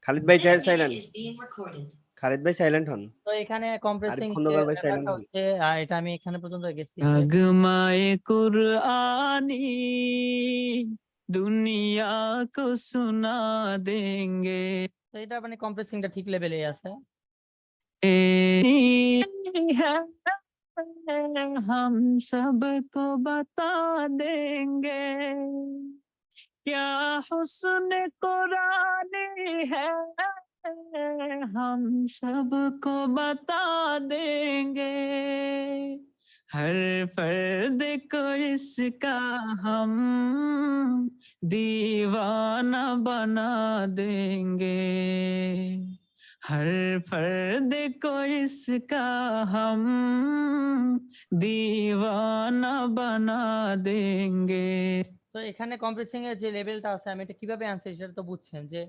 খালিদ ভাই সাইলেন্ট, খালিদ ভাই সাইলেন্ট হন। তো এখানে কম্প্রেসিং খন্দকার ভাই ব্যাপারটা সাইলেন্ট হন। হচ্ছে এটা আমি এখানে পর্যন্ত গেছি। নগমায়ে কুরআনি দুনিয়া কো সুনা দেंगे। তো এটা মানে কম্প্রেসিংটা ঠিক লেভেলে আছে। हम सबको बता देंगे क्या हुस्न कुरानी है, हम सबको बता देंगे हर फर्द को इसका हम दीवाना बना देंगे, हर फर्द को इसका हम दीवाना बना देंगे। তো এখানে কম্প্রেসিং এর যে লেভেলটা আছে আমি এটা কিভাবে আনছি সেটা তো বুঝছেন যে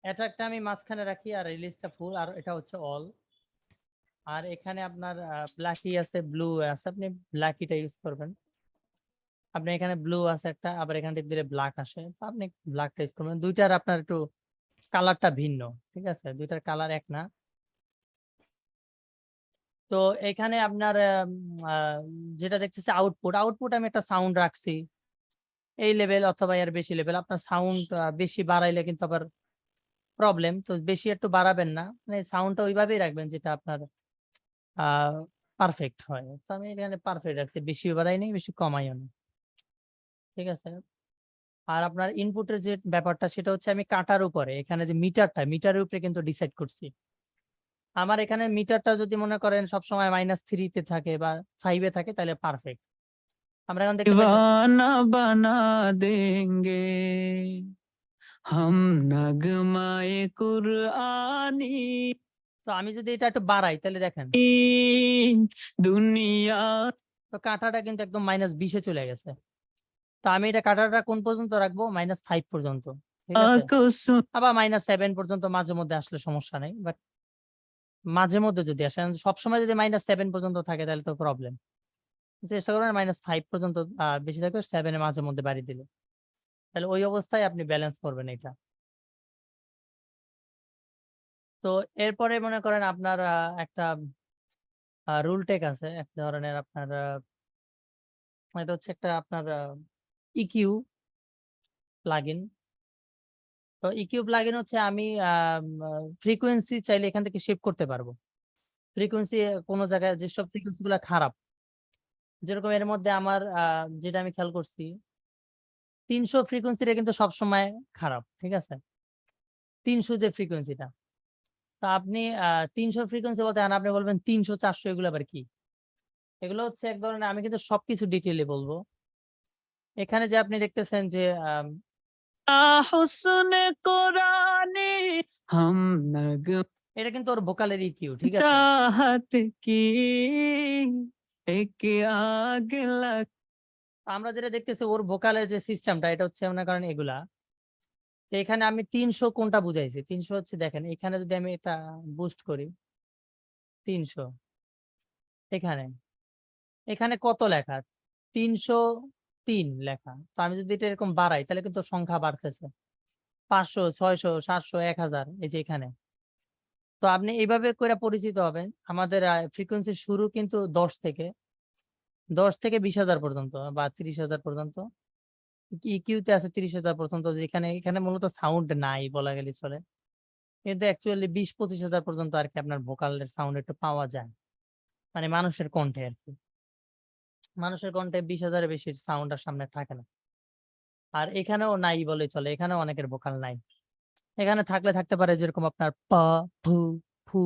অ্যাট্রাকটা আমি মাঝখানে রাখি আর রিলিজটা ফুল আর এটা হচ্ছে অল। আর এখানে আপনার ব্ল্যাকি আছে, ব্লু আছে, আপনি ব্ল্যাকিটা ইউজ করবেন। আপনি এখানে ব্লু আছে একটা, আবার এখান থেকে দিলে ব্ল্যাক আসে, তো আপনি ব্ল্যাকটা ইউজ করবেন। দুইটার আপনার একটু কালারটা ভিন্ন, ঠিক আছে, দুইটার কালার এক না। তো এখানে আপনার যেটা দেখতেছি আউটপুট আমি একটা সাউন্ড রাখছি এই লেভেল অথবা এর বেশি লেভেল। আপনার সাউন্ড বেশি বাড়াইলে কিন্তু আবার প্রবলেম, তো বেশি একটু বাড়াবেন না, মানে সাউন্ডটা ওইভাবেই রাখবেন যেটা আপনার পারফেক্ট হয়। তো আমি এখানে পারফেক্ট রাখছি, বেশি বাড়াই নেই বেশি কমাইও না, ঠিক আছে। আর আপনার ইনপুটের যে ব্যাপারটা সেটা হচ্ছে আমি কাটার উপরে, এখানে যে মিটারের উপরে কিন্তু ডিসাইড করছি। আমার এখানে মিটারটা যদি মনে করেন সবসময় -3-তে থাকে বা 5-এ থাকে তাহলে পারফেক্ট। আমরা এখন দেখতে পাচ্ছি दीवाना बना देंगे हम नगमाए कुरआनी। তো আমি যদি এটা একটু বাড়াই তাহলে দেখেন দুনিয়া, তো কাঁটাটা কিন্তু একদম -20-এ চলে গেছে। তো আমি এটা কাঁটাটা কোন পর্যন্ত রাখবো? -5 পর্যন্ত, ঠিক আছে। আবার -7 পর্যন্ত মাঝে মধ্যে আসলে সমস্যা নেই, বাট মাঝে মধ্যে যদি আসে, সবসময় যদি -7 পর্যন্ত থাকে তাহলে তো প্রবলেম। চেষ্টা করবেন -5 পর্যন্ত বেশি থাকবে, 7-এ মাঝে মধ্যে বাড়িয়ে দিলে, তাহলে ওই অবস্থায় আপনি ব্যালেন্স করবেন এটা। তো এরপরে মনে করেন আপনার একটা রুল টেক আছে এক ধরনের, আপনার এটা হচ্ছে একটা আপনার ইকিউ প্লাগইন। তো ইকিউ প্লাগইন হচ্ছে আমি ফ্রিকোয়েন্সি চাইলে এখান থেকে শিফট করতে পারবো। ফ্রিকোয়েন্সি কোনো জায়গায় যেসব ফ্রিকোয়েন্সি গুলো খারাপ, যেরকম এর মধ্যে আমার যেটা আমি খেয়াল করছি 300 ফ্রিকোয়েন্সিটা কিন্তু সবসময় খারাপ, ঠিক আছে। 300 যে ফ্রিকোয়েন্সিটা, তা আপনি 300 ফ্রিকোয়েন্সি বলতে আপনি বলবেন 300-400 এগুলো আবার কি? এগুলো হচ্ছে এক ধরনের, আমি কিন্তু সবকিছু ডিটেইলে বলবো। এখানে যে আপনি দেখতেছেন যে হুসনে কুরআনি हम नग এটা কিন্তু ওর ভোকালের ইকিউ, ঠিক আছে। चाहत की एक आग लग। আমরা যেটা দেখতেছি ওর ভোকালের যে সিস্টেমটা, এটা হচ্ছে মনে করেন এগুলা। তো এখানে আমি 300 কোনটা বুঝাইছি, 300 হচ্ছে দেখেন এখানে যদি আমি এটা বুস্ট করি 300, এখানে এখানে কত লেখা? 303 লেখা। তো আমি যদি এটা এরকম বাড়াই তাহলে কিন্তু সংখ্যা বাড়তেছে 500, 600, 700, 1000, এই যে এখানে। তো আপনি এইভাবে করে পরিচিত হবেন। আমাদের ফ্রিকোয়েন্সি শুরু কিন্তু 10 থেকে 20,000 পর্যন্ত বা 30,000 পর্যন্ত। ইকিউতে আছে 30,000 পর্যন্ত, যেখানে এখানে মূলত সাউন্ড নাই বলা গেলে চলে, কিন্তু অ্যাকচুয়ালি 20-25,000 পর্যন্ত আর কি আপনার ভোকালের সাউন্ড একটু পাওয়া যায়, মানে মানুষের কণ্ঠে আর কি। মানুষের কণ্ঠে 20,000-এর বেশি সাউন্ড আর সামনে থাকে না। আর এখানেও নাই বলে চলে, এখানেও অনেকের ভোকাল নাই। এখানে থাকলে থাকতে পারে যেরকম আপনার পা, ফু, ফু,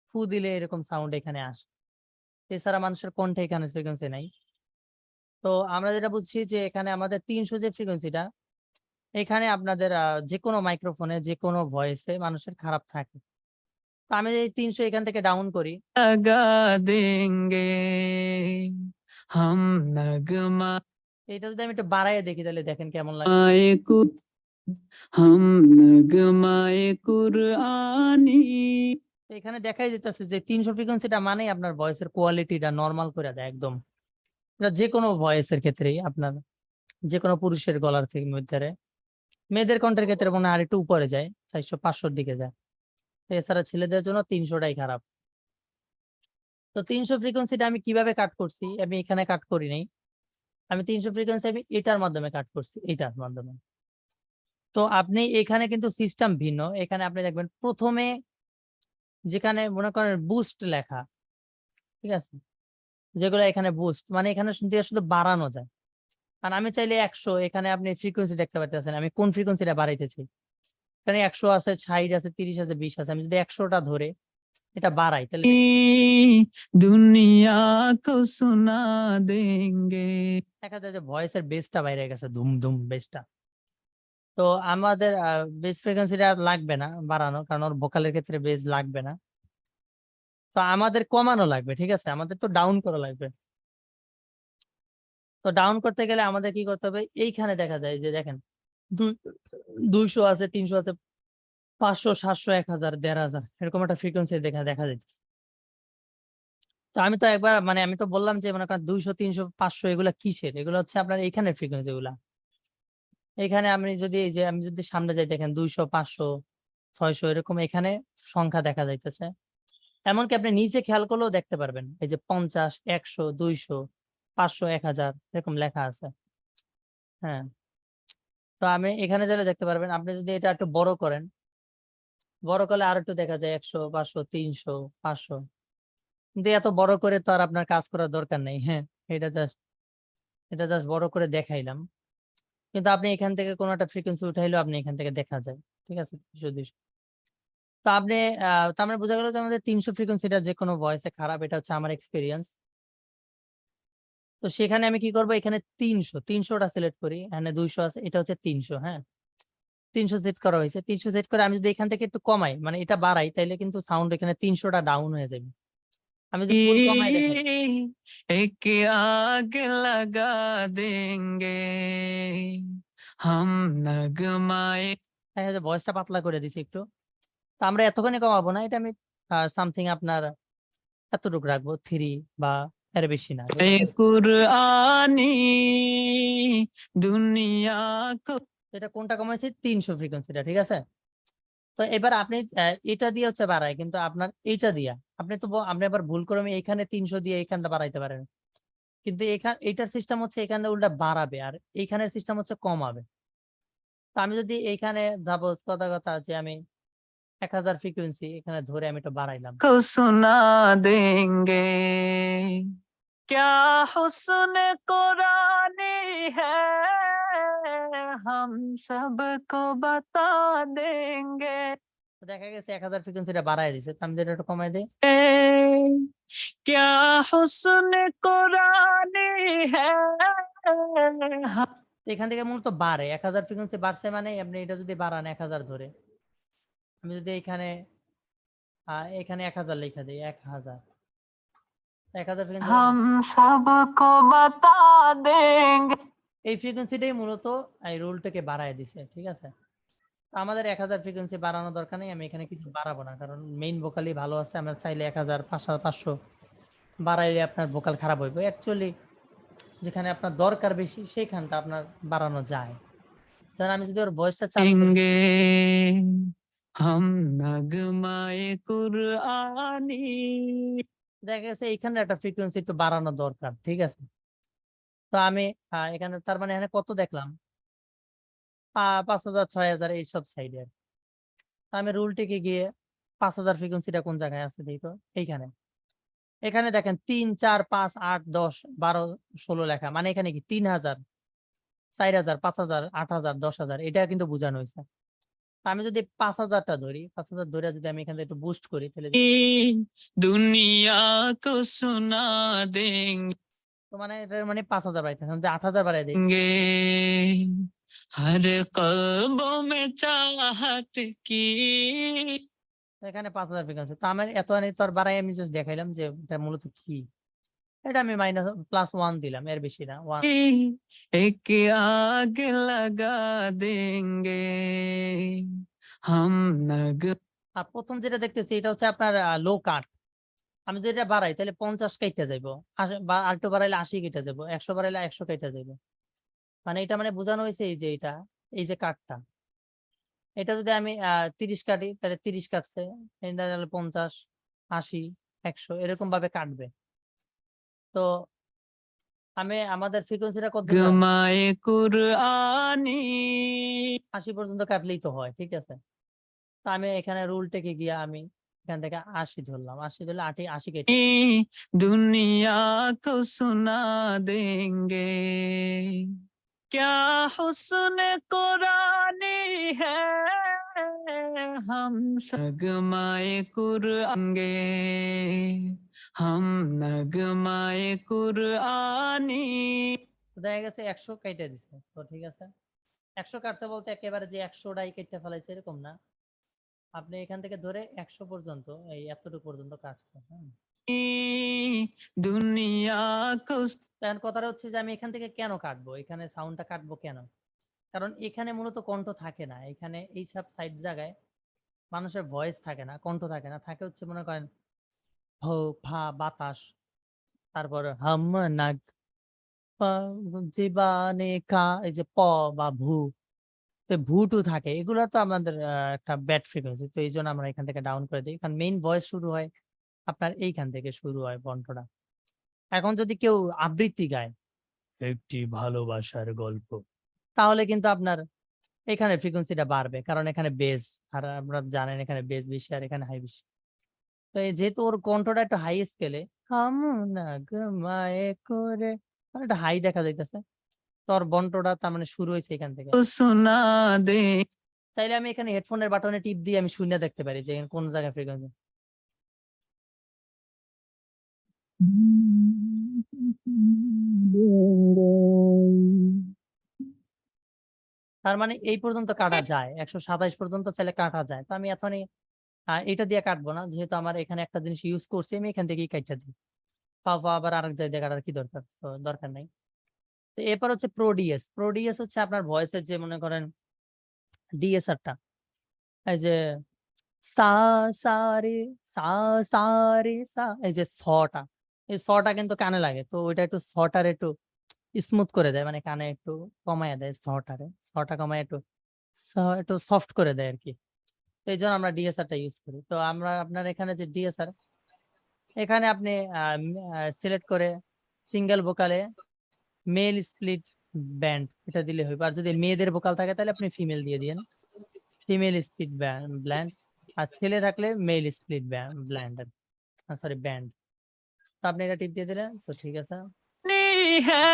ফু দিলে এরকম সাউন্ড এখানে আসে। এছাড়া মানুষের কণ্ঠে এখানে ফ্রিকোয়েন্সি নাই। তো আমরা যেটা বুঝছি যে এখানে আমাদের 300 যে ফ্রিকোয়েন্সিটা, এখানে আপনাদের যেকোনো মাইক্রোফোনে যেকোনো ভয়েসে মানুষের খারাপ থাকে। তো আমি এই 300 এখান থেকে ডাউন করি, लगा देंगे हम नगमा এটা যদি আমি একটু বাড়াইয়ে দেখি তাহলে দেখেন কেমন লাগে। हम नगमाए कुरआनी। এখানে দেখাই যেতেছে যে 300 ফ্রিকোয়েন্সিটা মানেই আপনার ভয়েসের কোয়ালিটিটা নরমাল করে দেয় একদম। এটা যে কোনো ভয়েসের ক্ষেত্রেই আপনার, যে কোনো পুরুষের গলার থেকে মধ্যে মেয়েদের কণ্ঠের ক্ষেত্রে মনে হয় আরেকটু উপরে যায়, 400-500-র দিকে যায়। এছাড়া ছেলেদের জন্য 300টাই খারাপ। তো 300 ফ্রিকোয়েন্সিটা আমি কিভাবে কাট করছি, আমি এখানে কাট করি নাই। আমি 300 ফ্রিকোয়েন্সি আমি এটার মাধ্যমে কাট করছি, এটার মাধ্যমে। তো আপনি এখানে কিন্তু সিস্টেম ভিন্ন। এখানে আপনি দেখবেন প্রথমে যেখানে মনে করেন বুস্ট লেখা, ঠিক আছে, যেগুলো এখানে বুস্ট মানে এখানে শুধু বাড়ানো যায়। আর আমি চাইলে 100, এখানে আপনি ফ্রিকোয়েন্সি দেখতে পাচ্ছেন আমি কোন ফ্রিকোয়েন্সিটা বাড়াইতেছি। এখানে 100 আছে, 60 আছে, 30 আছে, 20 আছে। আমি যদি 100টা ধরে এটা বাড়াই তাহলে दुनिया को सुना देंगे। দেখা যায় যে ভয়েসের বেসটা বাইরে গেছে, ধুম ধুম বেসটা। তো আমাদের বেস ফ্রিকোয়েন্সিটা লাগবে না বাড়ানো, কারণ ওর ভোকালের ক্ষেত্রে বেস লাগবে না। তো আমাদের কমানো লাগবে, ঠিক আছে, আমাদের তো ডাউন করা লাগবে। তো ডাউন করতে গেলে আমাদের কি করতে হবে, এইখানে দেখা যায় যে দেখেন 200 আছে, 300 আছে, 500, 700, 1000, 1500 এরকম একটা ফ্রিকোয়েন্সি দেখা যাচ্ছে। তো আমি তো একবার মানে আমি তো বললাম যে মনে করেন 200, 300, 500 এগুলা কিসের, এগুলো হচ্ছে আপনার এইখানের ফ্রিকোয়েন্সি গুলা। এখানে আমি যদি সামনে যাই দেখেন 200, 500, 600 এরকম এখানে সংখ্যা দেখা যাইতেছে। এমনকি আপনি নিচে খেয়াল করলেও দেখতে পারবেন, এই যে 50, 100, 200, 500, 1000 এরকম লেখা আছে। হ্যাঁ, তো আমি এখানে যেটা দেখতে পারবেন, আপনি যদি এটা একটু বড় করেন, বড় করলে আর একটু দেখা যায় 100, 500, 300, 500। কিন্তু এত বড় করে তো আর আপনার কাজ করার দরকার নেই। হ্যাঁ, এটা জাস্ট বড় করে দেখাইলাম। কিন্তু আপনি এখান থেকে কোনো একটা ফ্রিকোয়েন্সি উঠাইলেও আপনি এখান থেকে দেখা যায়, ঠিক আছে, 200। তো আপনি তার মানে বোঝা গেল যে আমাদের 300 ফ্রিকোয়েন্সিটা যে কোনো ভয়েসে খারাপ, এটা হচ্ছে আমার এক্সপেরিয়েন্স। তো সেখানে আমি কি করব, এখানে 300টা সিলেক্ট করি, এখানে 200 আছে, এটা হচ্ছে 300। হ্যাঁ, 300 সেট করা হয়েছে। 300 সেট করে আমি যদি এখান থেকে একটু কমাই মানে এটা বাড়াই, তাইলে কিন্তু সাউন্ড এখানে 300টা ডাউন হয়ে যাবে। আমি যদি ফুল কমাই দেখাই, एक आग लगा देंगे हम नगमाए। দেখা যায় ভয়েসটা পাতলা করে দিছি একটু। তো আমরা এতখানি কমাবো না, এটা আমি সামথিং আপনার এতটুকু রাখবো, 3 বা এর বেশি না, ঠিক আছে। कुरानी दुनिया को। এটা কোনটা কমাইছি, 300 ফ্রিকোয়েন্সিটা, ঠিক আছে। তো এবার আপনি এটা দিয়ে হচ্ছে বাড়ায়, কিন্তু আপনার এইটা দিয়া আপনি তো আপনি আবার ভুল করে আমি এখানে 300 দিয়ে এইখানটা বাড়াইতে পারেন। কিন্তু এইটার সিস্টেম হচ্ছে এখানে উল্টা বাড়াবে, আর এইখানের সিস্টেম হচ্ছে কমাবে। তো আমি যদি এইখানে সাপোজ কথা যে আমি 1000 ফ্রিকোয়েন্সি এখানে ধরে আমি এটা বাড়াইলাম, को सुना देंगे क्या हुस्न कुरानी है हम सबको बता देंगे। তো দেখা গেছে 1000 ফ্রিকোয়েন্সিটা বাড়াই দিছে। তো আমি যদি এটা কমাই দিই, क्या हुस्न कुरानी है हम। তো এখান থেকে মূলত বাড়ে, 1000 ফ্রিকোয়েন্সি বাড়ছে মানে আপনি এটা যদি বাড়ান 1000 ধরে, আমি যদি এখানে 1000 লেখা দিই, 1000 ফ্রিকোয়েন্সি, हम सबको बता देंगे। এই ফ্রিকোয়েন্সিটাই মূলত এই রুলটাকে বাড়ায় দিছে, ঠিক আছে। তো আমাদের 1000 ফ্রিকোয়েন্সি বাড়ানোর দরকার নেই, আমি এখানে কিছু বাড়াবো না, কারণ মেইন ভোকালই ভালো আছে। আমরা চাইলে 1000, 500 বাড়াইলে আপনার ভোকাল খারাপ হইবে। অ্যাকচুয়ালি যেখানে আপনার দরকার বেশি সেইখানটা আপনার বাড়ানো যায়। যেমন আমি যদি ওর ভয়েসটা চালু করি, हम नगमाए कुरानी। দেখা গেছে এইখানে একটা ফ্রিকোয়েন্সি একটু বাড়ানো দরকার, ঠিক আছে। তো আমি এখানে তার মানে এখানে কত দেখলাম, 5000, 6000 এইসব সাইডে। আমি রুলটিকে গিয়ে 5000 ফ্রিকোয়েন্সিটা কোন জায়গায় আছে দেখি তো, এইখানে। এখানে দেখেন 3, 4, 5, 8, 10, 12, 16 লেখা, মানে এখানে কি 3000, 4000, 5000, 8000, 10000 এটা কিন্তু বোঝানো হয়েছে। আমি যদি 5000টা ধরি, 5000 ধরে যদি আমি এখানে একটু বুস্ট করি, তাহলে दुनिया को सुना देंगे তো মানে এটা মানে 5000 বাড়াইতেছে, 8000 বাড়াই দিই, हर क़ल्बों में चाहत की। এখানে 5000 ফ্রিকোয়েন্সি। তো আমার এত তো আর বাড়াই আমি জাস্ট দেখাইলাম যে এটা মূলত কি। এটা আমি +1 দিলাম, এর বেশি না, 1। एक आग लगा देंगे हम नग। আর প্রথম যেটা দেখতেছি এটা হচ্ছে আপনার লো কাট। আমি যদি এটা বাড়াই তাহলে 50 কাইটা যাইবো, বা আরেকটু বাড়াইলে 80 কেটে যাবো, 100 বাড়াইলে 100 কাইটা যাইবো। মানে এটা মানে বোঝানো হয়েছে এই যে এটা, এই যে কাটটা, এটা যদি আমি 30 কাটি তাহলে 30 কাটছে, এটা তাহলে 50, 80, 100 এরকম ভাবে কাটবে। তো আমাদের ফ্রিকোয়েন্সিটা কত হয়? গমায়ে কুরআনি 80 পর্যন্ত কাটলেই তো হয়, ঠিক আছে? তো আমি এখানে রুল টেকে গিয়ে আমি এখান থেকে 80 ধরলাম। 80 ধরলে 80 কেটে दुनिया को सुना देंगे क्या हुस्न कुरानी है हम नगमाए कुरानगे हम नगमाए कुरानी তো দেখা গেছে 100 কেটে দিছে। তো ঠিক আছে। 100 কাটছে বলতে একেবারে যে 100 টাই কেটে ফেলাইছে এরকম না। আপনি এখান থেকে ধরে 100 পর্যন্ত এই এতটুকু পর্যন্ত কাটছে। হ্যাঁ? दुनिया को এখন কথাটা হচ্ছে যে আমি এখান থেকে কেন কাটবো? এখানে সাউন্ডটা কাটবো কেন? কারণ এখানে মূলত কণ্ঠ থাকে না। এখানে এইসব সাইড জায়গায় মানুষের ভয়েস থাকে না, কণ্ঠ থাকে না। থাকে হচ্ছে মনে করেন হ, ফা, বাতাস, তারপর হাম, নাগ, পা, জিবানে, কা, এই যে প বা ভু, তো ভু টু থাকে। এগুলো তো আমাদের একটা ব্যাড ফ্রিকোয়েন্সি। তো এইজন্য আমরা এখান থেকে ডাউন করে দিই। কারণ মেইন ভয়েস শুরু হয় আপনার এইখান থেকে শুরু হয় কণ্ঠটা। এখন যদি কেউ আবৃত্তি গায়, একটি ভালোবাসার গল্প, তাহলে কিন্তু আপনার এখানে ফ্রিকোয়েন্সিটা বাড়বে। কারণ এখানে বেস, আর আপনারা জানেন এখানে বেস বেশি আর এখানে হাই বেশি। তো যেহেতু ওর কণ্ঠটা একটু হাই স্কেলে, হাম না ঘুমায়ে করে মানে একটা হাই দেখা যাইতেছে। তো ওর বন্টটা তার মানে শুরু হয়েছে এখান থেকে। सुना दे চাইলে আমি এখানে হেডফোনের বাটনে টিপ দিয়ে আমি শুনে দেখতে পারি যে কোন জায়গায় ফ্রিকোয়েন্সি। তার মানে এই পর্যন্ত কাটা যায়, 127 পর্যন্ত চাইলে কাটা যায়। তো আমি এখনই এটা দিয়ে কাটবো না, যেহেতু আমার এখানে একটা জিনিস ইউজ করছি, আমি এখান থেকেই কাটটা দিই। পাবো আবার আরেক জায়গায় কাটার কি দরকার? তো দরকার নাই। তো এরপর হচ্ছে প্রোডিএস। প্রোডিএস হচ্ছে আপনার ভয়েসের যে মনে করেন ডিএসআরটা, এই যে সা সা রে সা সা রে সা, এই যে টা, এই টা কিন্তু কানে লাগে। তো ওইটা একটু টার একটু স্মুথ করে দেয়, মানে কানে একটু কমায় দেয় টারে। টা কমায় একটু একটু সফট করে দেয় আরকি। তো এইজন্য আমরা ডিএসআরটা ইউজ করি। তো আমরা আপনার এখানে যে ডিএসআর, এখানে আপনি সিলেক্ট করে সিঙ্গেল ভোকালে মেল স্প্লিট ব্যান্ড এটা দিলে হইবে। আর যদি মেয়েদের ভোকাল থাকে তাহলে আপনি ফিমেল দিয়ে দিয়েন, ফিমেল স্প্লিট ব্যান্ড। আর ছেলে থাকলে male split band, sorry band. তো আপনি এটা টিপ দিয়ে দিলেন, তো ঠিক আছে। है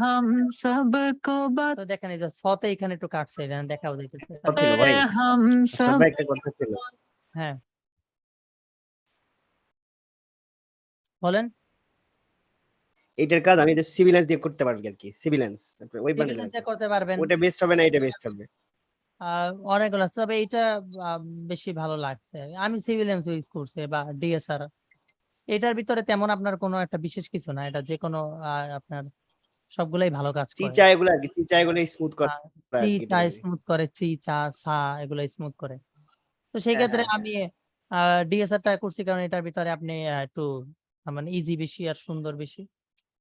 हम सबको তো দেখেন এই যে সতে এখানে একটু কাটছে, এটা দেখাও যাইতেছে। কথা ছিল ভাই, हम আচ্ছা सब ভাই একটা কথা ছিল। হ্যাঁ বলেন। এইটার কাজ আমি যে সিভিলেন্স দিয়ে করতে পারবি আর কি, সিভিলেন্স ওই বানালে সিভিল করতে পারবেন। ওটা বেস্ট হবে না এটা বেস্ট হবে? অনেকগুলো আছে, তবে এইটা বেশি ভালো লাগছে। আমি সিভিলেন্স ইউজ করছি বা ডিএসআর। এটার ভিতরে তেমন আপনার কোনো একটা বিশেষ কিছু না, এটা যে কোনো আপনার সবগুলাই ভালো কাজ করে। চিচা এগুলো আর কি, চিচা এগুলো স্মুথ করে চি আর কি চা এটাকে। স্মুথ করে, চি চা সা এগুলো স্মুথ করে। তো সেই হ্যাঁ ক্ষেত্রে হ্যাঁ হ্যাঁ আমি ডিএসআরটা করছি, কারণ এটার ভিতরে আপনি একটু মানে ইজি বেশি আর সুন্দর বেশি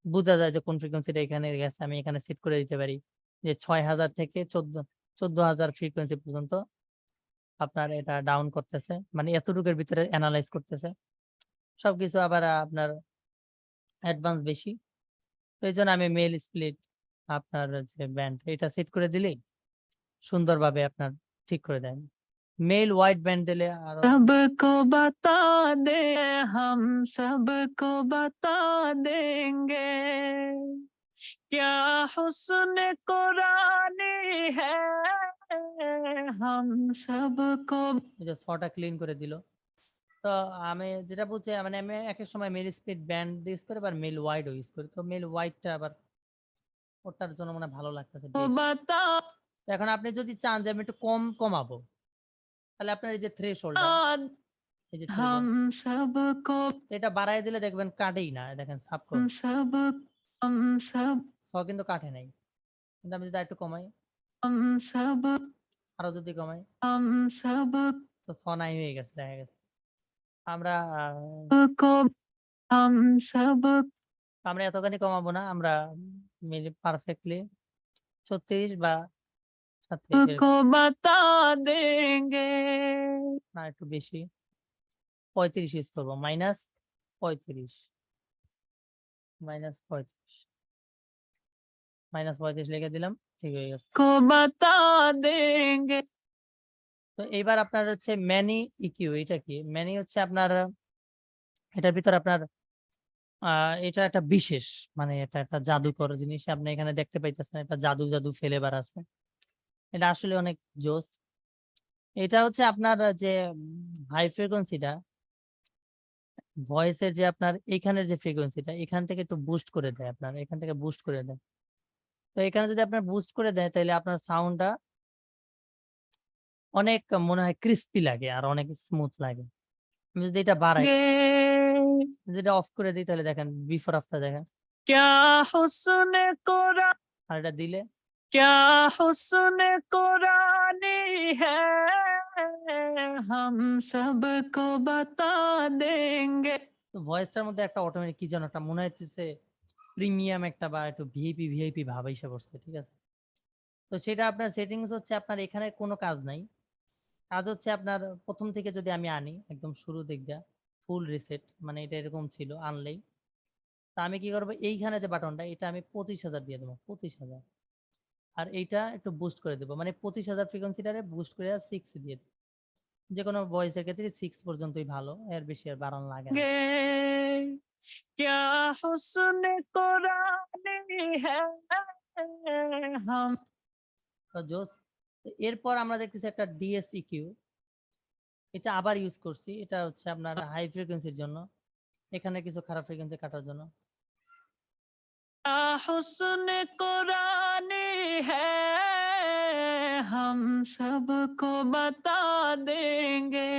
বোঝা যায় যে কোন ফ্রিকোয়েন্সিটা এখানে গেছে। আমি এখানে সেট করে দিতে পারি যে 6000 থেকে 14,000 ফ্রিকোয়েন্সি পর্যন্ত আপনার এটা ডাউন করতেছে, মানে এতটুকুর ভিতরে এনালাইজ করতেছে সবকিছু। আবার আপনার অ্যাডভান্স বেশি। তো এই জন্য আমি মেল স্প্লিট আপনার যে ব্যান্ড এটা সেট করে দিলেই সুন্দরভাবে আপনার ঠিক করে দেন। মেল ওয়াইড ব্যান্ড দিলে আরো सबको बता दे हम सबको बता देंगे क्या हुस्न कुरानी है हम सबको এই যে ছটা ক্লিন করে দিল। তো আমি যেটা বলছি, মানে আমি এক এক সময় মেল স্প্লিট ব্যান্ড ইউজ করি, আবার মেল ওয়াইডও ইউজ করি। তো মেল ওয়াইডটা আবার ওটার জন্য মনে হয় ভালো লাগতেছে বেশ। बता তো এখন আপনি যদি চান যে আমি একটু কম কমাবো, তাহলে আপনার এই যে থ্রেশহোল্ডটা, এই যে हम থ্রেশহোল্ড, सबको এটা বাড়ায় দিলে দেখবেন কাটেই না। দেখেন সাব हम सब हम सब কিন্তু কাটে নাই। কিন্তু আমি যদি একটু কমাই, हम सब আরো যদি কমাই, हम सब তো নাই হয়ে গেছে দেখা গেছে। আমরা को हम सब আমরা এতখানি কমাবো না। আমরা পারফেক্টলি 36 বা সাথে को बता देंगे না একটু বেশি 35 ইউজ করবো -35 -35 লিখে দিলাম, ঠিক হয়ে গেছে। को बता देंगे তো এইবার আপনার হচ্ছে ম্যানি ইকিউ, এটা কি? ম্যানি হচ্ছে আপনার এটার ভিতর আপনার এটা একটা বিশেষ, মানে এটা একটা জাদুকর জিনিস আপনি এখানে দেখতে পাইতেছেন, একটা জাদু ফ্লেভার আছে। এটা আসলে অনেক জোস। এটা হচ্ছে আপনার যে হাই ফ্রিকোয়েন্সিটা, ভয়েসের যে আপনার এইখানের যে ফ্রিকোয়েন্সিটা, এখান থেকে একটু বুস্ট করে দেয়, আপনার এখান থেকে বুস্ট করে দেয়। তো এখানে যদি আপনার বুস্ট করে দেয় তাহলে আপনার সাউন্ডটা অনেক মনে হয় ক্রিস্পি লাগে আর অনেক স্মুথ লাগে। আমি যদি এটা বাড়াই, যেটা অফ করে দিই তাহলে দেখেন বিফোর আফটার দেখেন। क्या हुस्न कुरान আর এটা দিলে क्या हुस्न कुरानी है हम सबको बता देंगे তো ভয়েসটার মধ্যে একটা অটোমেটিক কি যেন একটা মনে হচ্ছে প্রিমিয়াম একটা বা একটু ভিআইপি ভাব এসে পড়ছে, ঠিক আছে? তো সেটা আপনার সেটিংস হচ্ছে আপনার এখানে কোনো কাজ নাই। কাজ হচ্ছে আপনার প্রথম থেকে যদি আমি আনি একদম শুরু দিক দিয়া ফুল রিসেট, মানে এটা এরকম ছিল আনলেই। তা আমি কি করবো, এইখানে যে বাটনটা এটা আমি 25,000 দিয়ে দেবো, 25,000। আর এইটা একটু বুস্ট করে দেবো, মানে 25,000 ফ্রিকোয়েন্সিটারে বুস্ট করে 6 দিয়ে দেবো। যে কোনো ভয়েসের ক্ষেত্রে 6 পর্যন্তই ভালো, এর বেশি আর বাড়ানো লাগে না। क्या हुस्न कुरानी है हम তো জোস। তো এরপর আমরা দেখতেছি একটা ডিএসইকিউ, এটা আবার ইউজ করছি। এটা হচ্ছে আপনার হাই ফ্রিকোয়েন্সির জন্য, এখানে কিছু খারাপ ফ্রিকোয়েন্সি কাটার জন্য। क्या हुस्न कुरानी है हम सबको बता देंगे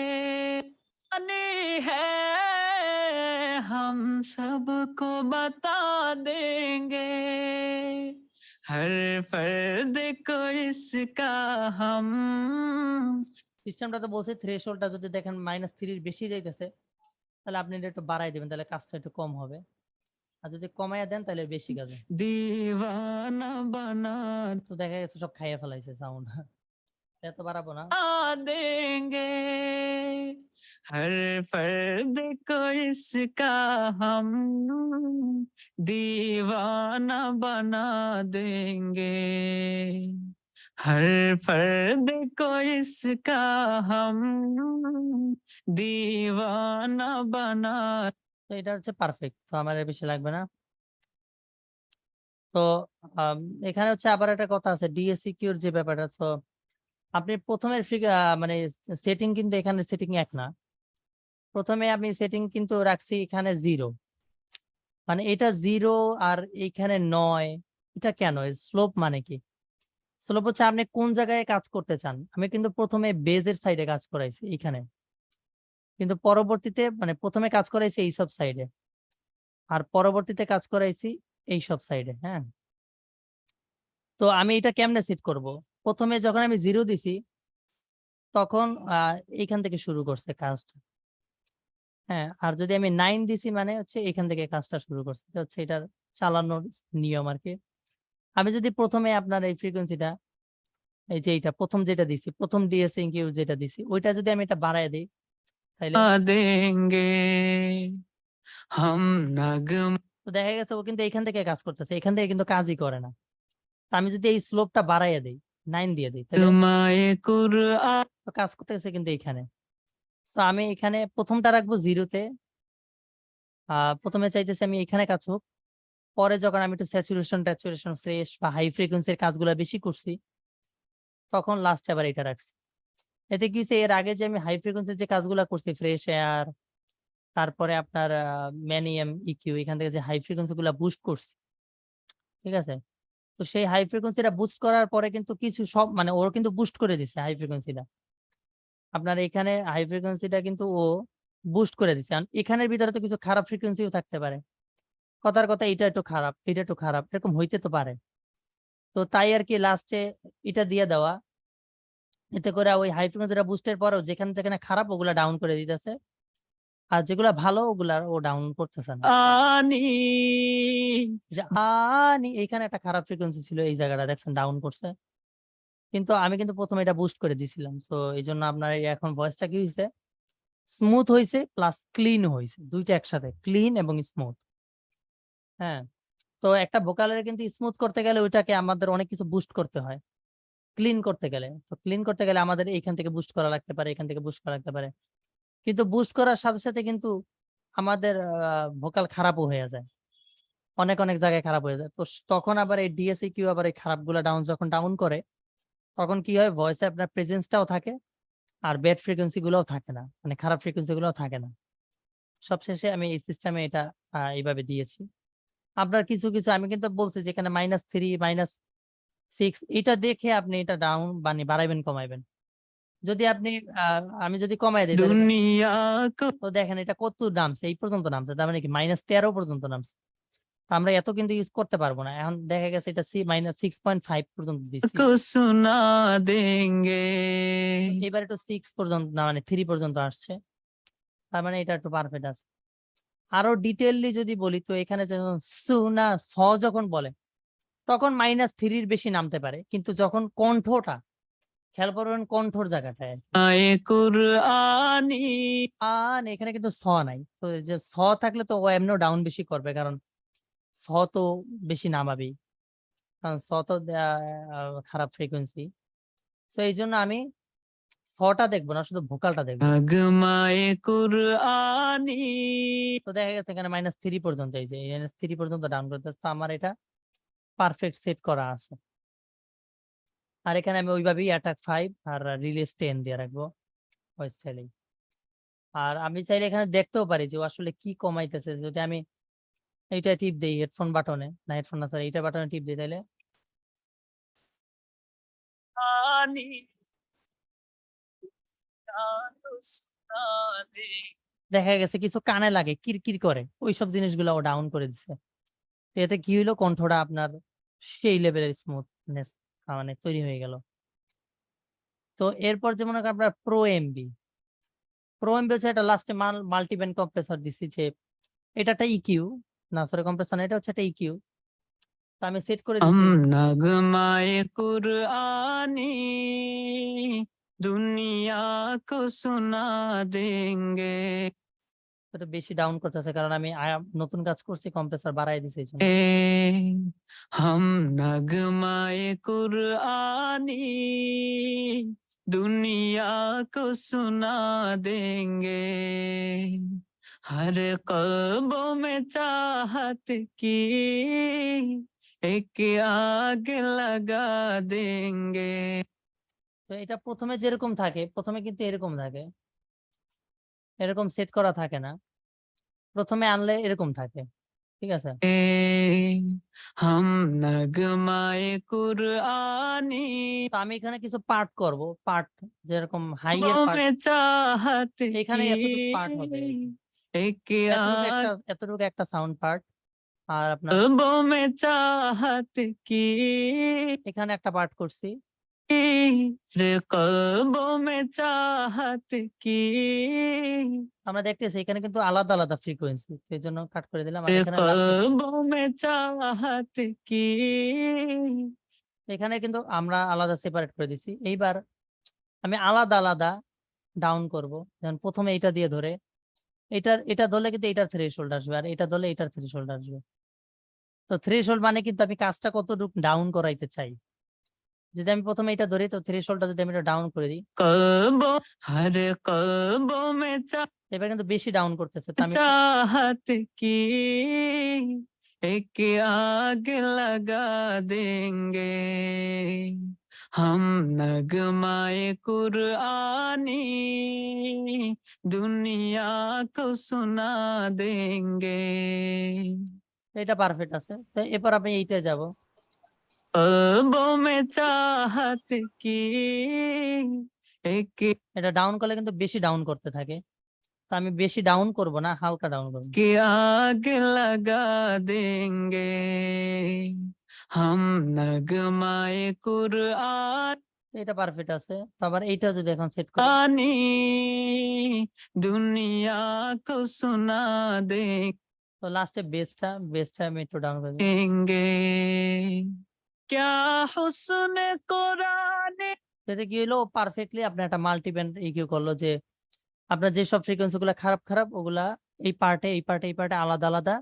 कुरानी है हम सबको बता देंगे हर फर्द को इसका हम সিস্টেমটা তো বলছে থ্রেশহোল্ডটা যদি দেখেন -3 এর বেশি যাইতেছে তাহলে আপনি এটা একটু বাড়াই দিবেন, তাহলে কাজটা একটু কম হবে। আর যদি কমাইয়া দেন তাহলে বেশি কাজে। दीवाना बना তো দেখা গেছে সব খাইয়া ফেলাইছে সাউন্ড। এত বাড়াবো না। देंगे हर फर्द को इसका हम दीवाना बना देंगे हर फर्द को इसका हम दीवाना बना তো এটা হচ্ছে পারফেক্ট, তো আমার এর বেশি লাগবে না। তো আম, এখানে হচ্ছে আবার একটা কথা আছে ডিএসইকিউর যে ব্যাপারটা। তো আপনি প্রথমের মানে সেটিং কিন্তু এখানে সেটিং এক না। প্রথমে আমি সেটিং কিন্তু রাখছি এখানে 0, মানে এটা 0 আর এইখানে 9। এটা কেন? স্লোপ মানে কি? স্লোপ হচ্ছে আপনি কোন জায়গায় কাজ করতে চান। আমি কিন্তু প্রথমে বেজের সাইডে কাজ করাইছি এইখানে, কিন্তু পরবর্তীতে মানে প্রথমে কাজ করাইছি এই সব সাইডে, আর পরবর্তীতে কাজ করাইছি এই সব সাইডে। হ্যাঁ, তো আমি এটা কেমনে সেট করব? প্রথমে যখন আমি 0 দিছি তখন এইখান থেকে শুরু করছে কাজটা। হ্যাঁ, আর যদি আমি 9 দিছি মানে হচ্ছে এখান থেকে কাজটা শুরু করছে। এটা হচ্ছে এটার চালানোর নিয়ম আর কি। আমি যদি প্রথমে আপনার এই ফ্রিকোয়েন্সিটা, এই যে এইটা প্রথম যেটা দিছি, প্রথম ডিএসইকিউ যেটা দিছি, ওইটা যদি আমি এটা বাড়ায় দেই তাহলে देंगे हम नगम তো দেখা গেছে ও কিন্তু এখান থেকে কাজ করতেছে, এখান থেকে কিন্তু কাজই করে না। তো আমি যদি এই স্লোপটা বাড়াইয়া দেই, 9 দিয়ে দিই, তাহলে माए कुरआन তো কাজ করতেছে কিন্তু এইখানে। তো আমি এখানে প্রথমটা রাখবো 0-তে। প্রথমে চাইতেছি আমি এখানে কাজ হোক, পরে যখন আমি একটু স্যাচুরেশন ফ্রেশ বা হাই ফ্রিকোয়েন্সির কাজগুলো বেশি করছি তখন লাস্টে আবার এটা রাখছি। এতে কি হইছে, এর আগে যে আমি হাই ফ্রিকোয়েন্সির যে কাজগুলো করছি ফ্রেশ এয়ার, তারপরে আপনার ম্যানিয়াম ইকিউ, এখান থেকে যে হাই ফ্রিকোয়েন্সি গুলা বুস্ট করছি, ঠিক আছে? তো সেই হাই ফ্রিকোয়েন্সিটা বুস্ট করার পরে কিন্তু কিছু সব মানে ওর কিন্তু বুস্ট করে দিছে হাই ফ্রিকোয়েন্সিটা। আপনার এখানে হাই ফ্রিকোয়েন্সিটা কিন্তু ও বুস্ট করে দিছে। আর এখানের ভিতরে তো কিছু খারাপ ফ্রিকোয়েন্সিও থাকতে পারে। কথার কথা এটা একটু খারাপ, এটা একটু খারাপ, এরকম হইতে তো পারে। তো তাই আর কি লাস্টে এটা দিয়ে দেওয়া, এতে করে ওই হাই ফ্রিকোয়েন্সিটা বুস্টের পরেও যেখানে যেখানে খারাপ ওগুলা ডাউন করে দিতেছে, আর যেগুলা ভালো ওগুলা ও ডাউন করতেছে না। যে এইখানে একটা খারাপ ফ্রিকোয়েন্সি ছিল, এই জায়গাটা দেখছেন ডাউন করছে। কিন্তু আমি কিন্তু প্রথমে এটা বুস্ট করে দিছিলাম। সো এইজন্য আপনার এই এখন ভয়েসটা কি হইছে? স্মুথ হইছে প্লাস ক্লিন হইছে। ২ টা একসাথে ক্লিন এবং স্মুথ। হ্যাঁ? তো একটা ভোকালের কিন্তু স্মুথ করতে গেলে ওইটাকে আমাদের অনেক কিছু বুস্ট করতে হয়। ক্লিন করতে গেলে। তো ক্লিন করতে গেলে আমাদের এইখান থেকে বুস্ট করা লাগতে পারে, এখান থেকে বুস্ট করা লাগতে পারে। কিন্তু বুস্ট করার সাথে, সাথে কিন্তু আমাদের ভোকাল খারাপও হয়ে যায়। অনেক, অনেক জায়গায় খারাপ হয়ে যায়। তো তখন আবার এই DSEQ আবার এই খারাপগুলা যখন ডাউন করে, তখন কি হয়? ভয়েসে আপনার প্রেজেন্সটাও থাকে, আর ব্যাড ফ্রিকোয়েন্সি গুলোও থাকে না। মানে খারাপ ফ্রিকোয়েন্সি গুলোও থাকে না। সবশেষে আমি এই সিস্টেমে এটা এইভাবে দিয়েছি। আপনার কিছু, কিছু আমি কিন্তু বলছি যে এখানে -3, -6 এটা দেখে আপনি এটা ডাউন মানে বাড়াইবেন, কমাইবেন। যদি আপনি আ আমি যদি কমায় দেই তাহলে दुनिया को তো দেখেন এটা কত নামছে, এই পর্যন্ত নামছে। তার মানে কি -13 পর্যন্ত নামছে। তো আমরা এত কিন্তু ইউজ করতে পারব না। এখন দেখা গেছে এটা -6.5 পর্যন্ত দিচ্ছি। सुना देंगे তো এবার একটু 6 পর্যন্ত না মানে 3 পর্যন্ত আসছে। তার মানে এটা একটু পারফেক্ট আছে। আরো ডিটেইললি যদি বলি তো এখানে যেমন সুনা স যখন বলে তখন -3 এর বেশি নামতে পারে। কিন্তু যখন কণ্ঠটা খেয়াল করবেন কণ্ঠর জায়গাটায় আরকি। आए कुरआनी এখানে কিন্তু স নাই। তো এই যে স থাকলে তো ও এমনিও ডাউন বেশি করবে। কারণ স তো বেশি নামাবেই। কারণ স তো খারাপ ফ্রিকোয়েন্সি। সো এইজন্য আমি স টা দেখব না, শুধু ভোকালটা দেখব। नगमाए कुरआनी তো দেখা গেছে এখানে -3 পর্যন্ত এই যে -3 পর্যন্ত ডাউন করতেছে। তো আমার এটা পারফেক্ট সেট করা আছে। আর এখানে আমি ওইভাবেই অ্যাটাক 5 আর রিলিজ 10 দিয়ে রাখবো ওই স্টাইলেই। আর আমি চাইলে এখানে দেখতেও পারি যে ও আসলে কি কমাইতেছে। যদি আমি এইটা টিপ দেই হেডফোন বাটনে, না হেডফোন না সরি এইটা বাটনে টিপ দেই তাইলে आनी तो सुना दे দেখা গেছে কিছু কানে লাগে, কিরকির করে। ওইসব জিনিসগুলা ও ডাউন করে দিছে। তো এতে কি হইলো? কণ্ঠটা আপনার সেই লেভেলের স্মুথনেস মানে তৈরি হয়ে গেল। তো এরপর যেমন আপনার প্রো এমবি হচ্ছে এটা লাস্টে মাল্টি-ব্যান্ড কম্প্রেসর দিছি যে এটা একটা ইকিউ না সরি কম্প্রেসর না, এটা হচ্ছে একটা ইকিউ। তো আমি সেট করে हम দিছি नगमाए कुरआनी दुनिया को सुना देंगे এটা বেশি ডাউন করতেছে কারণ আমি নতুন কাজ করছি কম্প্রেসর বাড়ায় দিছি এইজন্য। हम नगमाए कुरआनी दुनिया को सुना देंगे हर कल्बों में चाहत की एक आग लगा देंगे তো এটা ১ম এ যেরকম থাকে, ১ম এ কিন্তু এরকম থাকে। এরকম সেট করা থাকে না। ১ম এ আনলে এরকম থাকে। ঠিক আছে? हम नगमाए कुरआनी তো আমি এখানে কিছু পার্ট করব। পার্ট যেরকম হাই এর वो পার্ট में चाहत এখানে की এতটুকু পার্ট হবে এই যে। एक आग এতটুকু একটা সাউন্ড পার্ট। আর আপনার वो में चाहत की এখানে একটা পার্ট করছি। रे कल्बों में चाहत की আমরা দেখতেছি এখানে কিন্তু আলাদা, আলাদা ফ্রিকোয়েন্সি। এজন্য কাট করে দিলাম। আর रे এখানে লাস্টে कल्बों में चाहत की এখানে কিন্তু আমরা আলাদা সেপারেট করে দিছি। এইবার আমি আলাদা, আলাদা ডাউন করব। যেমন ১ম এ এইটা দিয়ে ধরে এটা ধরলে কিন্তু এটার থ্রেশহোল্ড আসবে। আর এটা ধরলে এটার থ্রেশহোল্ড আসবে। তো থ্রেশহোল্ড মানে কিন্তু আমি কাজটা কতটুক ডাউন করাইতে চাই। যদি আমি ১ম এ এটা ধরি তো থ্রেশহোল্ডটা যদি আমি এটা ডাউন করে দিই, कल्बों हर कल्बों में এবার কিন্তু বেশি ডাউন করতেছে। তো আমি चाहत की एक आग लगा देंगे हम नगमाए कुरआनी दुनिया को सुना देंगे এটা পারফেক্ট আছে। তো এরপর আমি এইটায় যাব। क़ल्बों में चाहत की एक এটা ডাউন করলে কিন্তু বেশি ডাউন করতে থাকে। তো আমি বেশি ডাউন করব না, হালকা ডাউন করব। की आग लगा देंगे हम नगमाए कुरआनी এটা পারফেক্ট আছে। তো আবার এইটা যদি এখন সেট করি दुनिया को सुना তো লাস্টে বেসটা আমি একটু ডাউন করে দিই। देंगे क्या हुस्न कुराने সেটা কি হলো পারফেক্টলি আপনার একটা মাল্টি ব্যান্ড ইকিউ করলো যে আপনার যেসব ফ্রিকোয়েন্সি গুলা খারাপ খারাপ ওগুলা এই পার্টে এই পার্টে এই পার্টে আলাদা আলাদা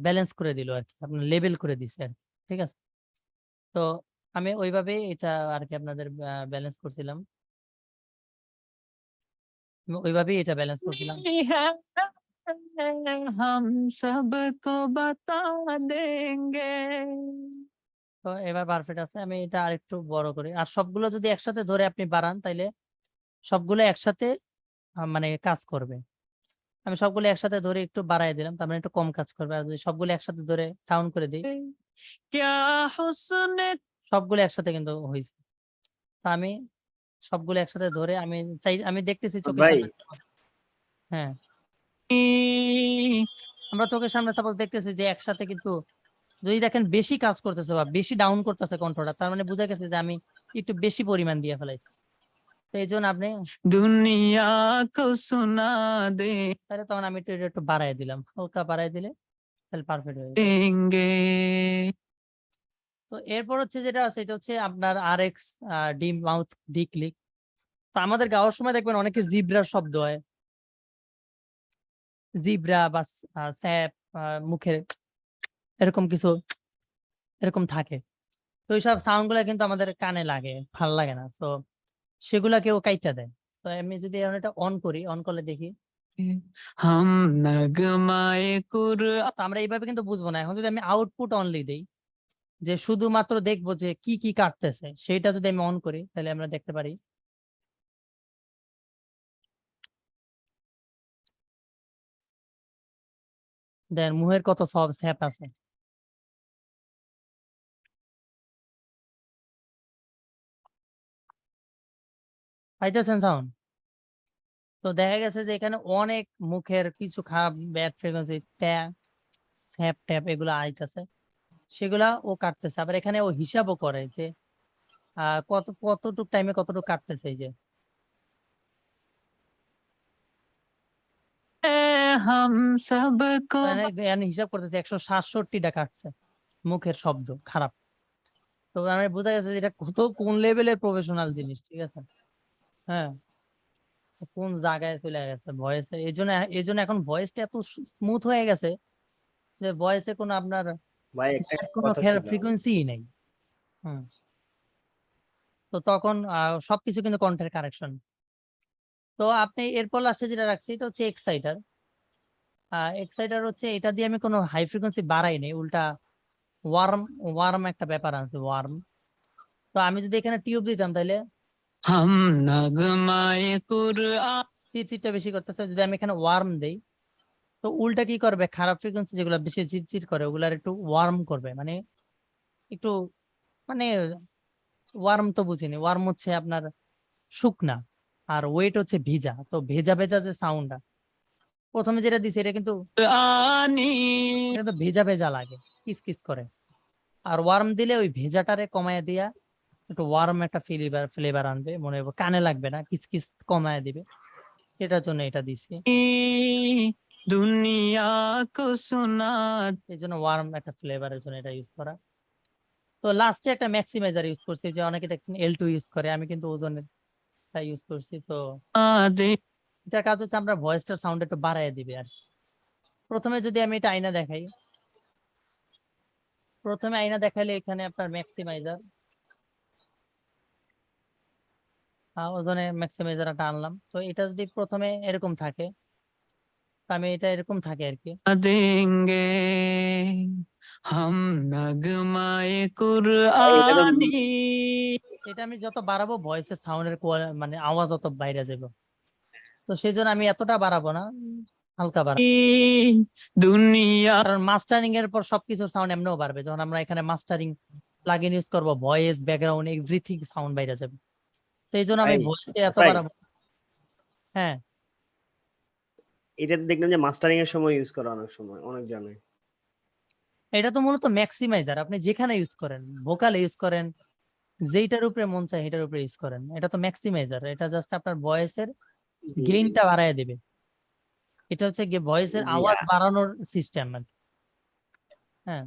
ব্যালেন্স করে দিল আর কি আপনার লেবেল করে দিছে আর কি। ঠিক আছে তো আমি ওইভাবে এটা আর কি আপনাদের ব্যালেন্স করছিলাম আমি ওইভাবেই এটা ব্যালেন্স করছিলাম है हम सबको बता देंगे তো এবার পারফেক্ট আছে আমি এটা আরেকটু বড় করি আর সবগুলো যদি একসাথে ধরে আপনি বাড়ান তাইলে সবগুলো একসাথে মানে কাজ করবে আমি সবগুলো একসাথে ধরে একটু বাড়ায় দিলাম তার মানে একটু কম কাজ করবে আর যদি সবগুলো একসাথে ধরে ডাউন করে দিই क्या हुस्न সবগুলো একসাথে কিন্তু হয়েছে তা আমি সবগুলো একসাথে ধরে আমি চাই আমি দেখতেছি চোখের ভাই সামনে হ্যাঁ আমরা চোখের সামনে সাপোজ দেখতেছি যে একসাথে কিন্তু যদি দেখেন বেশি কাজ করতেছে বা বেশি ডাউন করতেছে কন্ট্রোলটা তার মানে বোঝা গেছে যে আমি একটু বেশি পরিমাণ দিয়ে ফেলাইছি তো এই জন্য আপনি दुनिया को सुना তাহলে তখন আমি একটু বাড়াই দিলাম হালকা বাড়াই দিলে তাহলে পারফেক্ট হয়ে যাবে देंगे তো এরপর হচ্ছে যেটা আছে এটা হচ্ছে আপনার RX D mouth D click তো আমাদের গাওয়ার সময় দেখবেন অনেকে জিব্রার শব্দ হয় জিব্রা বা স্যাপ মুখে এরকম কিছু এরকম থাকে তো এইসব সাউন্ড গুলা কিন্তু আমাদের কানে লাগে ভাল লাগে না তো সেগুলাকেও কাইটা দেয় তো আমি যদি এখন এটা অন করি অন করলে দেখি हम नगमाए कुरआन তো আমরা এইভাবে কিন্তু বুঝবো না এখন যদি আমি আউটপুট অনলি দেই যে শুধুমাত্র দেখবো যে কি কি কাটতেছে সেইটা যদি আমি অন করি তাহলে আমরা দেখতে পারি দেন মুহের কত সব স্যাপ আছে পাইতেছেন সাউন্ড তো দেখা গেছে যে এখানে অনেক মুখের কিছু খারাপ ব্যাড ফ্রিকোয়েন্সি স্যাপ ট্যাপ এগুলো আইতেছে সেগুলা ও কাটতেছে আবার এখানে ও হিসাবও করে যে কতটুক টাইমে কতটুক কাটতেছে এই যে हम सबको এখানে হিসাব করতেছে 167টা কাটছে মুখের শব্দ খারাপ তো আমি বোঝা গেছে যে এটা কত কোন লেভেলের প্রফেশনাল জিনিস ঠিক আছে হ্যাঁ কোন জায়গায় চলে গেছে ভয়েসে এই জন্য এখন ভয়েসটা এত স্মুথ হয়ে গেছে যে ভয়েসে কোনো আপনার ভাই একটা কোনো কথা ছিল ফ্রিকোয়েন্সি নেই হুম তো তখন সবকিছু কিন্তু কণ্ঠের কারেকশন তো আপনি এরপর লাস্টে যেটা রাখছি এটা হচ্ছে এক্সাইটার এক্সাইটার হচ্ছে এটা দিয়ে আমি কোনো হাই ফ্রিকোয়েন্সি বাড়াই নেই উল্টা ওয়ার্ম একটা ব্যাপার আছে ওয়ার্ম তো আমি যদি এখানে টিউব দিতাম তাহলে हम नगमाए कुरआन চিটচিটটা বেশি করতেছে যদি আমি এখানে ওয়ার্ম দেই তো উল্টা কি করবে খারাপ ফ্রিকোয়েন্সি যেগুলো বেশি চিটচিট করে ওগুলার একটু ওয়ার্ম করবে মানে একটু মানে ওয়ার্ম তো বুঝিনি ওয়ার্ম হচ্ছে আপনার শুকনা আর ওয়েট হচ্ছে ভিজা তো ভেজা ভেজা যে সাউন্ডটা প্রথমে যেটা দিছে এটা কিন্তু ভেজা ভেজা লাগে কিস কিস করে আর ওয়ার্ম দিলে ওই ভেজাটারে কমায় দিয়া একটু ওয়ার্ম একটা ফ্লেভার আনবে মনে হবে কানে লাগবে না কিস কিস কমায় দিবে এটার জন্য এটা দিছি दुनिया को सुना এই জন্য ওয়ার্ম একটা ফ্লেভারের জন্য এটা ইউজ করা তো লাস্টে একটা ম্যাক্সিমাইজার ইউজ করছি যে অনেকে দেখছেন L2 ইউজ করে আমি কিন্তু ওজনের ইউজ করছি তো दे এটার কাজ হচ্ছে আমরা ভয়েসটার সাউন্ড একটু বাড়ায় দিবে আর কি। প্রথমে যদি আমি এটা আয়না দেখাই প্রথমে আয়না দেখাইলে এখানে আপনার ম্যাক্সিমাইজার ওজনে ম্যাক্সিমাইজারটা আনলাম তো এটা যদি প্রথমে এরকম থাকে তো আমি এটা এরকম থাকে আর কি देंगे हम नगमाए এটা তো कुरआनी এটা আমি যত বাড়াবো ভয়েসের সাউন্ডের মানে আওয়াজ অত বাইরে যাবে তো সেই জন্য আমি এতটা বাড়াবো না হালকা বাড়াবো दुनिया কারণ মাস্টারিং এর পর সবকিছুর সাউন্ড এমনিও বাড়বে যখন আমরা এখানে মাস্টারিং প্লাগইন ইউজ করব ভয়েস ব্যাকগ্রাউন্ড এভরিথিং সাউন্ড বাইরে যাবে সেই জন্য আমি ভাই ভয়েসে এত ভাই বাড়াবো হ্যাঁ এটা তো দেখলাম যে মাস্টারিং এর সময় ইউজ করা অনেক সময় অনেক জানে এটা তো মূলত ম্যাক্সিমাইজার আপনি যেখানে ইউজ করেন ভোকালে ইউজ করেন যেইটার উপরে মন চায় এটার উপরে ইউজ করেন এটা তো ম্যাক্সিমাইজার এটা জাস্ট আপনার ভয়েসের জি জি গেইনটা বাড়ায় দেবে এটা হচ্ছে গিয়ে ভয়েসের জি আওয়াজ বাড়ানোর সিস্টেম হ্যাঁ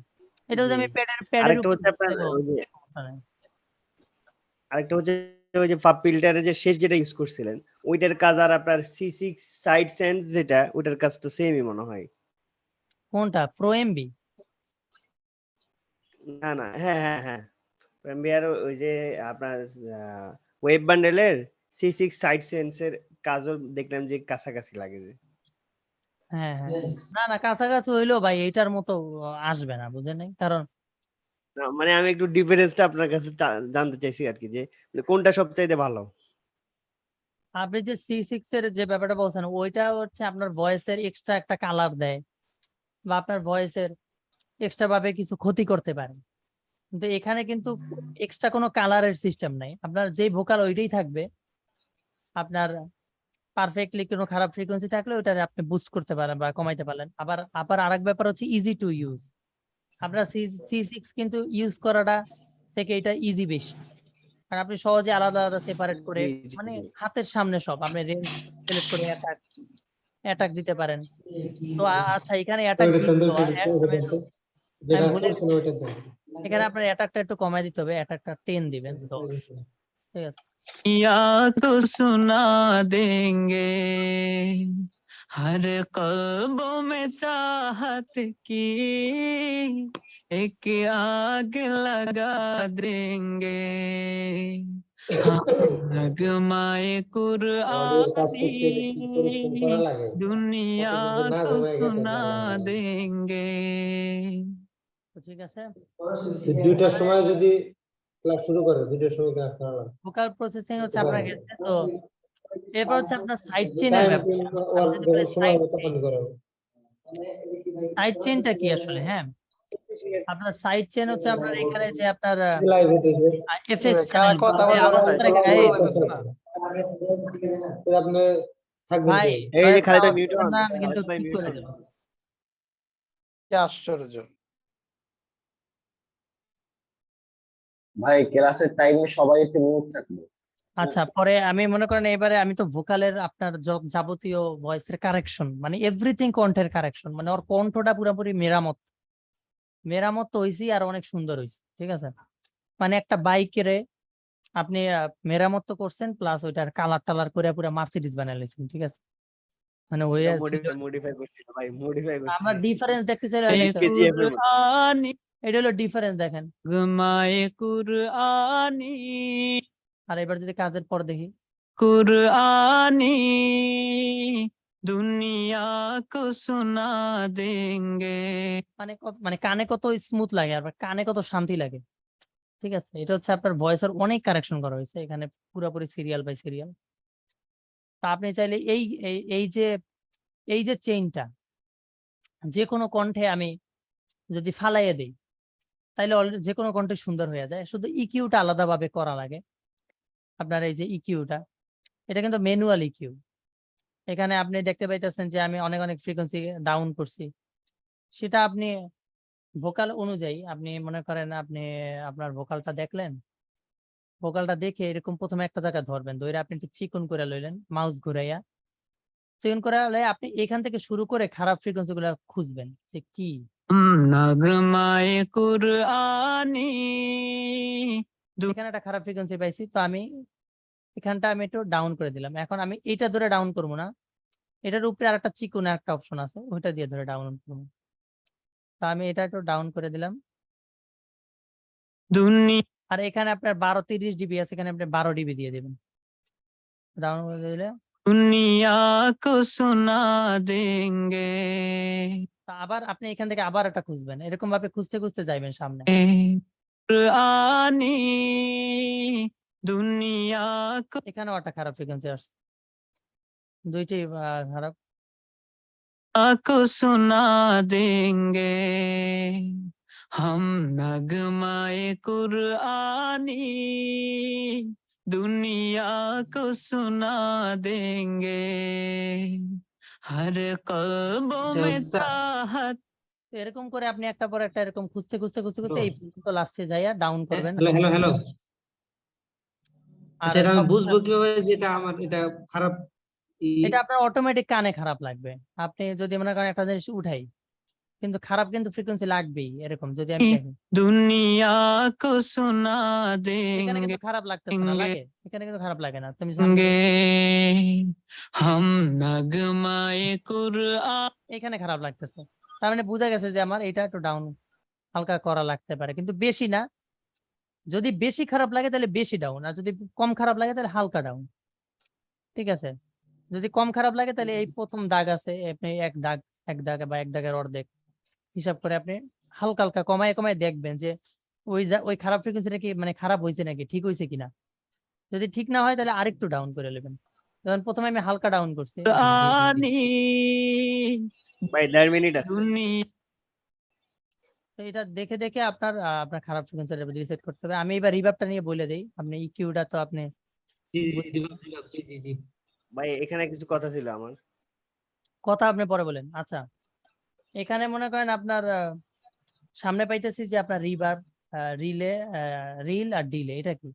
এটা যদি জি। আমি প্যাডের আরেকটা উপর হচ্ছে আপনার দেবো, ওই যে সমস্যা নাই। আরেকটা হচ্ছে ওই যে পাব ফিল্টারের যে শেষ যেটা ইউজ করছিলেন, ওইটার কাজ আর আপনার C6 সাইড সেন্স যেটা, ওইটার কাজ তো সেমই মনে হয়। কোনটা প্রো এমবি? না, না। হ্যাঁ, হ্যাঁ, হ্যাঁ। প্রিমিয়ার ওই যে আপনার ওয়েব বান্ডেলের C6 সাইড সেন্স এর কাজও দেখলাম যে কাছাকাছি লাগে যে। হ্যাঁ হ্যাঁ, না না কাছাকাছি হইলেও ভাই এইটার মতো আসবে না, বুঝেন নাই? কারণ না, মানে আমি একটু ডিফারেন্সটা আপনার কাছে জানতে চাইছি আরকি যে মানে কোনটা সবচাইতে ভালো? আপনি যে C6 এর যে ব্যাপারটা বলছেন, ওইটা হচ্ছে আপনার ভয়েসের এক্সট্রা একটা কালার দেয়, বা আপনার ভয়েসের এক্সট্রা ভাবে কিছু ক্ষতি করতে পারে। কিন্তু এখানে কিন্তু এক্সট্রা কোনো কালারের সিস্টেম নাই, আপনার যে ভোকাল ওইটাই থাকবে। আপনার পারফেক্টলি কোনো খারাপ ফ্রিকোয়েন্সি থাকলে ওটা আপনি বুস্ট করতে পারেন বা কমাইতে পারেন। আবার আবার আরেক ব্যাপার হচ্ছে ইজি টু ইউজ। আপনার C6 কিন্তু ইউজ করাটা থেকে এটা ইজি বেশি, কারণ আপনি সহজে আলাদা আলাদা সেপারেট করে, জি, জি, মানে জি। হাতের সামনে সব আপনি রেঞ্জ সিলেক্ট করে অ্যাটাক দিতে পারেন। তো আচ্ছা, এখানে অ্যাটাক ওইটা দিব, টানতে ওইটা টানতে ওইটা টানতে যেটা আমি ভুলে করছেন গেছি। ওইটা টানতে এখানে আপনার অ্যাটাকটা একটু কমাই দিতে হবে, অ্যাটাকটা 10 দিবেন 10, ঠিক আছে। या तो सुना देंगे हर ख्वाबों में चाहत की एक आग लगा देंगे हम नगमाए আমাদের কাজটা একটু পরিশ্রম করা कुरआनी লাগে दुनिया আপনি যদি না को ঘুমায় গেছেন सुना জানেন না তো देंगे। ঠিক আছে, তো দুইটার সময় যদি ক্লাস শুরু করে দুইটার সময় ক্লাস করা লাগে ভোকাল প্রসেসিং হচ্ছে আপনার গেছে তো। এরপর হচ্ছে আপনার সাইড চেইনের টাইম ব্যাপার। আমি ওয়ার্ক যদি বলি যখন সময় সাইড হবে চেইন, তখনই করা হবে সাইড চেইনটা কি আসলে? হ্যাঁ, আপনার সাইড চেইন হচ্ছে আপনার এখানে যে আপনার লাইভ হইতেছে এফএক্স কারা চ্যানেল কথা আপনি বলে আলাদা ভাই করে কথা এই বলা যাচ্ছে না। আপনি থাকবেন ভাই কই এই যে দয়া করে খালেদ ভাই আওয়াজ মিউট করবেন হন, না, আমি কিন্তু খালেদ ভাই ঠিক মিউট করে হন। দেবো। কি আশ্চর্য! ভাই ক্লাসের টাইমে সবাই একটু মিউট থাকবে। আচ্ছা, পরে আমি মনে করেন এবারে আমি তো ভোকালের আপনার যাবতীয় ভয়েসের কারেকশন, মানে এভরিথিং কণ্ঠের কারেকশন, মানে ওর কণ্ঠটা পুরোপুরি মেরামত মেরামত তো হইছি আর অনেক সুন্দর হইছে, ঠিক আছে। মানে একটা বাইকের আপনি মেরামত তো করছেন, প্লাস ওইটার কালার টালার করে পুরো মার্সিডিজ বানাইছেন, ঠিক আছে। মানে ওই ওটা ছিল, মডিফাই করছিল ভাই, মডিফাই আমরা করছি। ডিফারেন্স দেখতে চাইলে ए দেখতে পারেন। কেজিএফ এর মতো। कुरआनी এটা হলো ডিফারেন্স, দেখেন। गमाए कुरआनी আর এবার যদি কাজের পর দেখি, कुरआनी दुनिया को सुना देंगे। মানে কানে কত স্মুথ লাগে আর কানে কত শান্তি লাগে, ঠিক আছে। এটা হচ্ছে আপনার ভয়েসের অনেক কারেকশন করা হয়েছে এখানে, পুরোপুরি সিরিয়াল বাই সিরিয়াল। তা আপনি চাইলে এই যে চেইনটা যে কোনো কণ্ঠে আমি যদি ফালাইয়ে দেই, তাইলে অলরেডি যে কোনো কণ্ঠে সুন্দর হয়ে যায়, শুধু ইকিউটা আলাদাভাবে করা লাগে। আপনার এই যে ইকিউটা, এটা কিন্তু ম্যানুয়াল ইকিউ। এখানে আপনি দেখতে পাইতেছেন যে আমি অনেক অনেক ফ্রিকোয়েন্সি ডাউন করছি, সেটা আপনি ভোকাল অনুযায়ী আপনি মনে করেন আপনি আপনার ভোকালটা দেখলেন, ভোকালটা দেখে এরকম প্রথমে একটা জায়গা ধরবেন, ধরে আপনি একটু চিকন করে লইলেন, মাউস ঘুরাইয়া চিকন করে হলে আপনি এখান থেকে শুরু করে খারাপ ফ্রিকোয়েন্সি গুলা খুঁজবেন যে কি। नगमाए कुरआनी এখানে একটা খারাপ ফ্রিকোয়েন্সি পাইছি, তো আমি এখানটা আমি একটু ডাউন করে দিলাম। এখন আমি এটা ধরে ডাউন করবো না, এটার উপরে আরেকটা চিকন একটা অপশন আছে, ওইটা দিয়ে ধরে ডাউন করবো। তো আমি এটা একটু ডাউন করে দিলাম। दुनिया আর এখানে আপনার 12-30 ডিবি আছে, এখানে আপনি 12 ডিবি দিয়ে দিবেন, ডাউন করে দিলে। दुनिया को सुना देंगे। তা আবার আপনি এখান থেকে আবার একটা খুঁজবেন, এরকম ভাবে খুঁজতে খুঁজতে যাইবেন সামনে। कुरआनी दुनिया को এখানেও একটা খারাপ ফ্রিকোয়েন্সি আসছে, দুইটাই খারাপ। को सुना देंगे हम नगमाए कुरआनी दुनिया को सुना देंगे हर क़ल्बों में चाहत। তো এরকম করে আপনি একটা পর একটা এরকম খুঁজতে খুঁজতে খুঁজতে খুঁজতে এই পর্যন্ত লাস্টে যাইয়া ডাউন করবেন। হ্যালো হ্যালো হ্যালো আর আচ্ছা এটা আমি সব বুঝবো কিভাবে যে এটা আমার এটা খারাপ এটা আপনার অটোমেটিক কানে খারাপ লাগবে। আপনি যদি মনে করেন একটা জিনিস উঠাই, কিন্তু খারাপ কিন্তু ফ্রিকোয়েন্সি লাগবেই এরকম যদি আমি দেখি दुनिया को सुना এখানে কিন্তু देंगे খারাপ লাগতেছে না, লাগে? এখানে কিন্তু খারাপ লাগে না। তুমি সামনে हम नगमाए कुरआन এখানে খারাপ লাগতেছে, তার মানে বোঝা গেছে যে আমার এটা একটু ডাউন হালকা করা লাগতে পারে, কিন্তু বেশি না। যদি বেশি খারাপ লাগে তাহলে বেশি ডাউন, আর যদি কম খারাপ লাগে তাহলে হালকা ডাউন। ঠিক আছে, যদি কম খারাপ লাগে তাহলে এই প্রথম দাগ আছে, আপনি এক দাগ বা এক দাগের অর্ধেক হিসাব করে আপনি হালকা হালকা কমায় কমায় দেখবেন যে ওই খারাপ ফ্রিকোয়েন্সিটা কি মানে খারাপ হয়েছে নাকি ঠিক হয়েছে কিনা। যদি ঠিক না হয় তাহলে আরেকটু ডাউন করে নেবেন। যেমন প্রথমে আমি হালকা ডাউন করছি, ভাই 1.5 মিনিট আছে। दुनिया তো এটা দেখে দেখে আপনার খারাপ ফ্রিকোয়েন্সিটা রিসেট করতে হবে। আমি এবার রিভার্বটা নিয়ে বলে দেই, আপনি ইকিউটা তো আপনি ভাই এখানে কিছু কথা ছিল আমার। কথা আপনি পরে বলেন। আচ্ছা, এখানে মনে করেন আপনার সামনে পাইতেছি যে আপনার রিভার্ব, রিল আর ডিলে, এটা কি?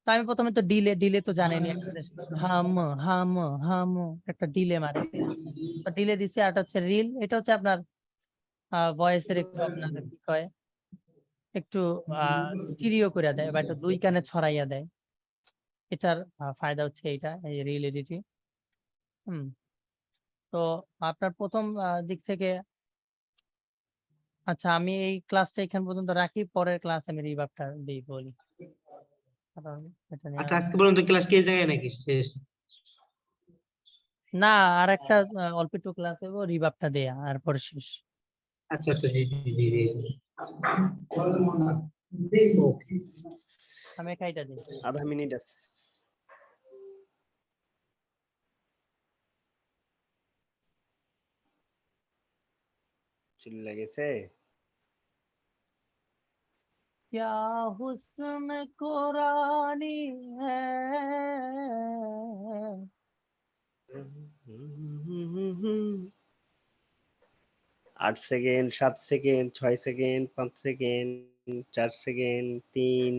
তো আমি প্রথমে তো ডিলে তো জানেনি, হাম হাম হাম একটা ডিলে মারে, ডিলে দিছি। আর হচ্ছে রিল, এটা হচ্ছে আপনার ভয়েসের একটু আপনার কি কয় একটু স্টিরিও করে দেয় বা একটু দুই কানে ছড়াইয়া দেয়। এটার ফায়দা হচ্ছে এইটা, এই রিল এডিটি। তো আপনার প্রথম দিক থেকে, আচ্ছা আমি এই ক্লাসটা এখান পর্যন্ত রাখি, পরের ক্লাস আমি রিভার্বটা দিই বলি, কারণ এটা নিয়ে আচ্ছা আজকে পর্যন্ত ক্লাস কে জায়গায় নাকি শেষ? না, আর একটা অল্প একটু ক্লাস হইব, রিভার্বটা দেয়া আর পরে শেষ। আচ্ছা আচ্ছা জি জি জি জি আমি একাইটা দিই। আধা মিনিট আছে। চলে গেছে। क्या हुस्न कुरानी है, 8 second, 7 second, 6 second, 5 second, 4 second, 3